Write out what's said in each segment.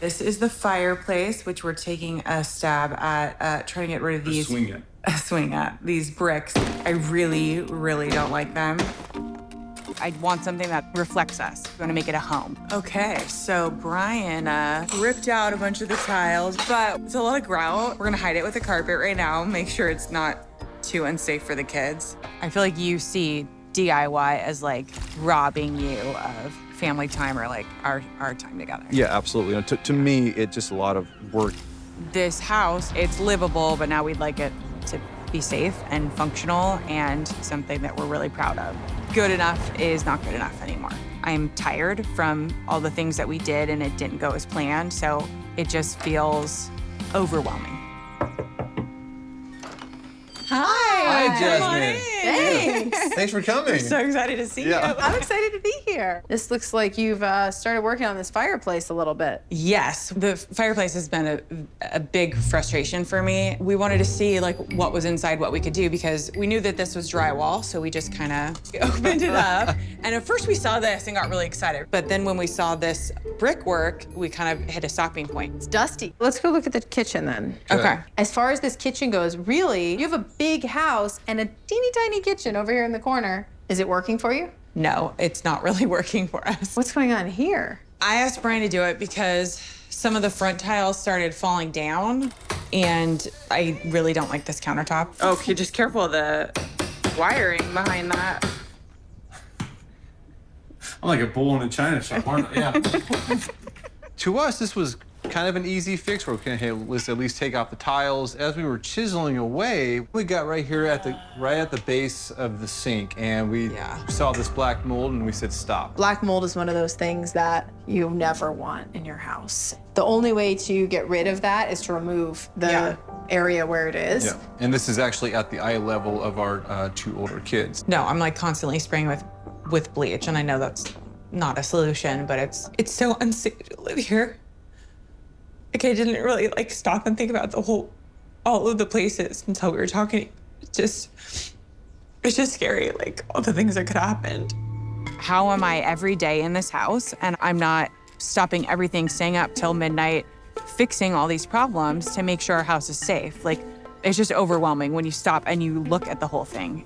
This is the fireplace, which we're taking a stab at trying to get rid of these. Swing at these bricks. I really, really don't like them. I want something that reflects us. We want to make it a home. Okay, so Brian ripped out a bunch of the tiles, but it's a lot of grout. We're gonna hide it with a carpet right now, make sure it's not too unsafe for the kids. I feel like you see DIY as like robbing you of family time or like our time together. Yeah, absolutely. To me, it's just a lot of work. This house, it's livable, but now we'd like it to be safe and functional and something that we're really proud of. Good enough is not good enough anymore. I'm tired from all the things that we did and it didn't go as planned, so it just feels overwhelming. Hi, Jasmine. Thanks. Thanks for coming. So excited to see you. I'm excited to be here. This looks like you've started working on this fireplace a little bit. Yes, the fireplace has been a big frustration for me. We wanted to see like what was inside, what we could do, because we knew that this was drywall, so we just kind of opened it up. And at first we saw this and got really excited, but then when we saw this brickwork, we kind of hit a stopping point. It's dusty. Let's go look at the kitchen then. Okay. As far as this kitchen goes, really, you have a big house and a teeny tiny kitchen over here in the corner. Is it working for you? No, it's not really working for us. What's going on here? I asked Brian to do it because some of the front tiles started falling down, and I really don't like this countertop. Oh, okay, just careful of the wiring behind that. I'm like a bull in a china shop, aren't I? Yeah. To us, this was kind of an easy fix. We're okay, hey, let's at least take off the tiles. As we were chiseling away, we got right here at the base of the sink, and we saw this black mold, and we said stop. Black mold is one of those things that you never want in your house. The only way to get rid of that is to remove the area where it is. Yeah, and this is actually at the eye level of our 2 older kids. No, I'm like constantly spraying with bleach, and I know that's not a solution, but it's so unsafe to live here. Like, I didn't really like stop and think about all of the places until we were talking. It's just scary, like all the things that could have happened. How am I every day in this house and I'm not stopping everything, staying up till midnight, fixing all these problems to make sure our house is safe? Like, it's just overwhelming when you stop and you look at the whole thing.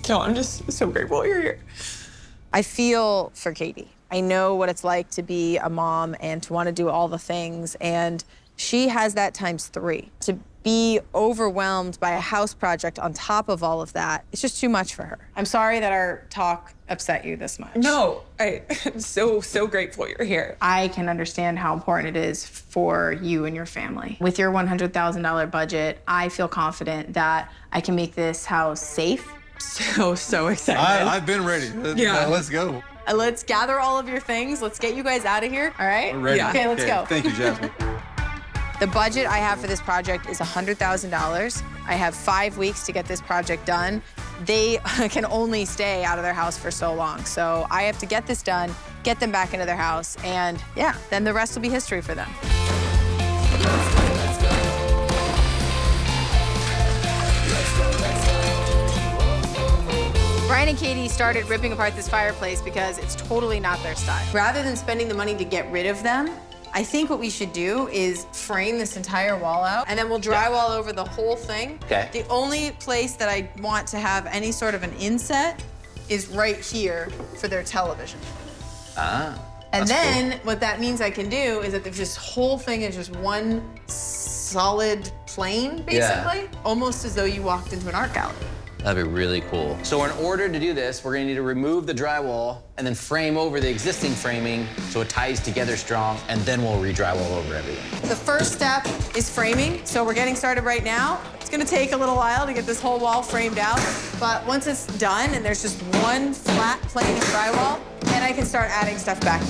No, I'm just so grateful you're here. I feel for Katie. I know what it's like to be a mom and to want to do all the things, and she has that ×3. To be overwhelmed by a house project on top of all of that, it's just too much for her. I'm sorry that our talk upset you this much. No, I'm so grateful you're here. I can understand how important it is for you and your family. With your $100,000 budget, I feel confident that I can make this house safe. So excited. I've been ready. Let's go. Let's gather all of your things. Let's get you guys out of here, all right? We're ready. Yeah. Okay, let's go. Thank you, Jasmine. The budget I have for this project is $100,000. I have 5 weeks to get this project done. They can only stay out of their house for so long. So I have to get this done, get them back into their house, and yeah, then the rest will be history for them. Brian and Katie started ripping apart this fireplace because it's totally not their style. Rather than spending the money to get rid of them, I think what we should do is frame this entire wall out, and then we'll drywall over the whole thing. Okay. The only place that I want to have any sort of an inset is right here for their television. Ah. And then what that means I can do is that this whole thing is just one solid plane, basically. Almost as though you walked into an art gallery. That'd be really cool. So in order to do this, we're gonna need to remove the drywall and then frame over the existing framing so it ties together strong, and then we'll re-drywall over everything. The first step is framing, so we're getting started right now. It's gonna take a little while to get this whole wall framed out, but once it's done and there's just one flat plane of drywall, then I can start adding stuff back.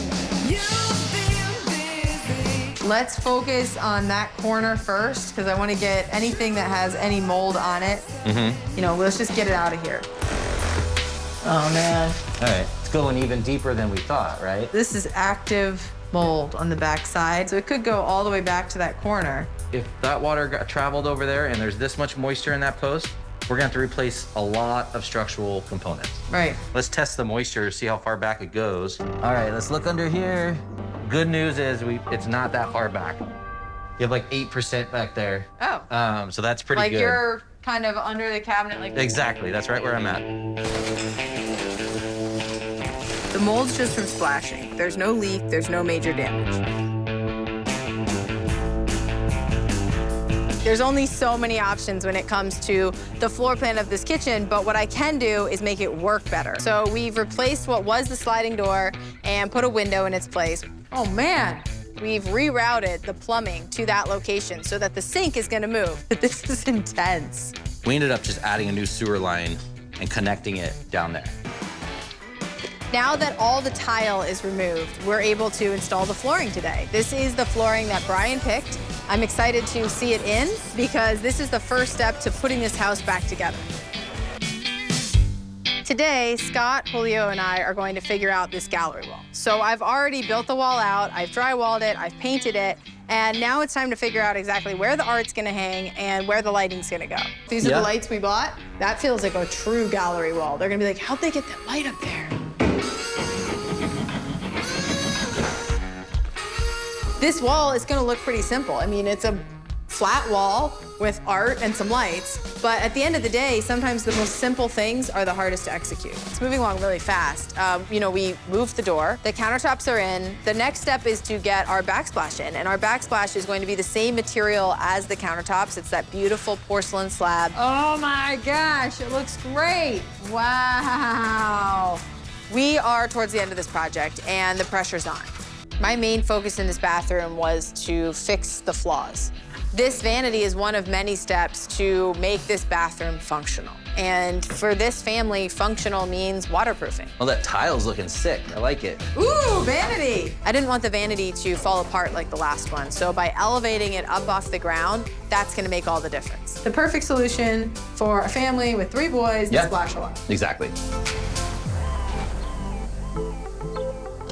Let's focus on that corner first, because I want to get anything that has any mold on it. You know, let's just get it out of here. Oh, man. All right, it's going even deeper than we thought, right? This is active mold on the back side, so it could go all the way back to that corner. If that water got traveled over there and there's this much moisture in that post, we're gonna have to replace a lot of structural components. Right. Let's test the moisture, see how far back it goes. All right, let's look under here. Good news is it's not that far back. You have like 8% back there. Oh. So that's pretty Like good. you're kind of under the cabinet like Exactly, that's right where I'm at. The mold's just from splashing. There's no leak, there's no major damage. There's only so many options when it comes to the floor plan of this kitchen, but what I can do is make it work better. So we've replaced what was the sliding door and put a window in its place. Oh man, we've rerouted the plumbing to that location so that the sink is gonna move. This is intense. We ended up just adding a new sewer line and connecting it down there. Now that all the tile is removed, we're able to install the flooring today. This is the flooring that Brian picked. I'm excited to see it in because this is the first step to putting this house back together. Today, Scott, Julio, and I are going to figure out this gallery wall. So I've already built the wall out, I've drywalled it, I've painted it, and now it's time to figure out exactly where the art's gonna hang and where the lighting's gonna go. These are the lights we bought. That feels like a true gallery wall. They're gonna be like, how'd they get that light up there? This wall is gonna look pretty simple. I mean, it's a flat wall with art and some lights, but at the end of the day, sometimes the most simple things are the hardest to execute. It's moving along really fast. You know, we moved the door, the countertops are in. The next step is to get our backsplash in, and our backsplash is going to be the same material as the countertops. It's that beautiful porcelain slab. Oh my gosh, it looks great. Wow. We are towards the end of this project, and the pressure's on. My main focus in this bathroom was to fix the flaws. This vanity is one of many steps to make this bathroom functional. And for this family, functional means waterproofing. Well, that tile's looking sick. I like it. Ooh, vanity! I didn't want the vanity to fall apart like the last one, so by elevating it up off the ground, that's gonna make all the difference. The perfect solution for a family with 3 boys that splash a lot. Exactly.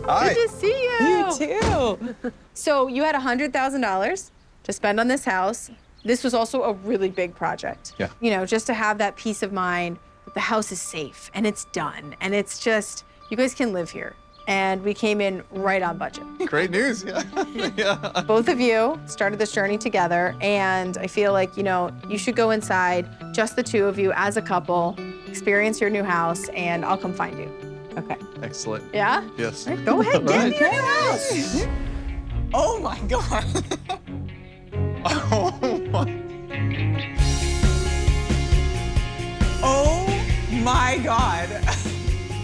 Hi. Good to see you. You too. So you had $100,000 to spend on this house. This was also a really big project. Yeah. You know, just to have that peace of mind that the house is safe and it's done and it's just, you guys can live here. And we came in right on budget. Great news. Yeah. Both of you started this journey together, and I feel like, you know, you should go inside, just the 2 of you as a couple, experience your new house, and I'll come find you. Okay. Excellent. Yeah? Yes. Go ahead, get me your new house. Oh my God. Oh my. Oh my God.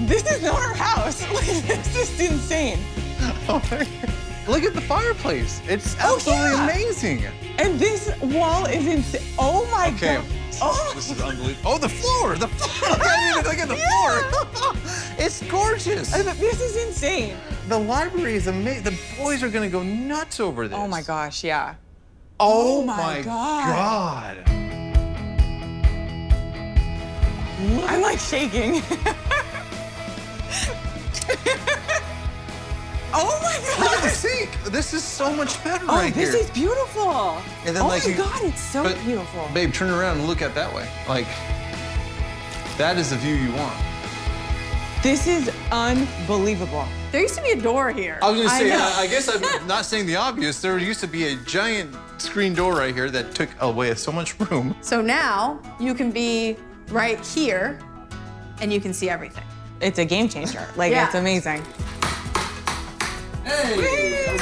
This is not our house. Like, this is insane. Oh my God. Look at the fireplace. It's absolutely amazing. And this wall is insane. Oh my God. Oh. This is unbelievable. Oh, the floor. The floor. I mean, look at the floor. It's gorgeous. This is insane. The library is amazing. The boys are going to go nuts over this. Oh my gosh, yeah. Oh my my God. God. I'm like shaking. Oh my God. Look at the sink. This is so much better right here. This is beautiful. And then, oh like, my God, it's so beautiful. Babe, turn around and look at that way. Like, that is the view you want. This is unbelievable. There used to be a door here. I was gonna say, know. I guess I'm not saying the obvious. There used to be a giant screen door right here that took away so much room. So now you can be right here and you can see everything. It's a game changer. Like, Yeah. it's amazing. Hey!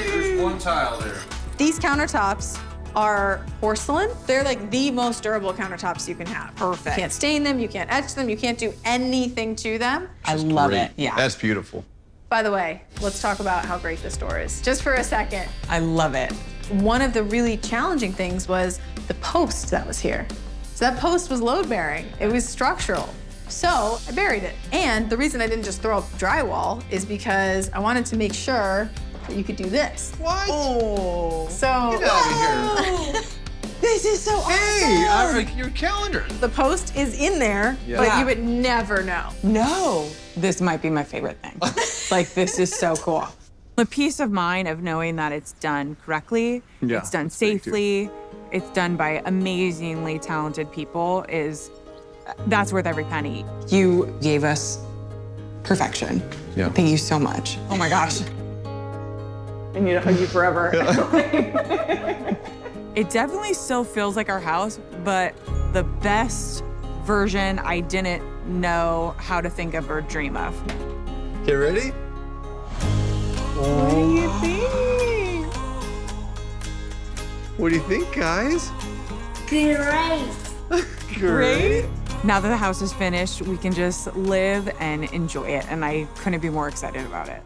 There's one tile there. These countertops are porcelain. They're like the most durable countertops you can have. Perfect. You can't stain them, you can't etch them, you can't do anything to them. I love Great. it. Yeah. That's beautiful. By the way, let's talk about how great this door is, just for a second. I love it. One of the really challenging things was the post that was here. So that post was load bearing. It was structural. So I buried it. And the reason I didn't just throw up drywall is because I wanted to make sure that you could do this. What? Oh. So Get out of here. This is so Hey, awesome. your calendar. the post is in there, Yeah. but Yeah. you would never know. No. This might be my favorite thing. Like, this is so cool. The peace of mind of knowing that it's done correctly, Yeah, it's done me too. safely, it's done by amazingly talented people that's worth every penny. You gave us perfection. Yeah. Thank you so much. Oh my gosh. I need to hug you forever. It definitely still feels like our house, but the best version I didn't know how to think of or dream of. Get ready? What do you think? What do you think, guys? Great. Great. Now that the house is finished, we can just live and enjoy it, and I couldn't be more excited about it.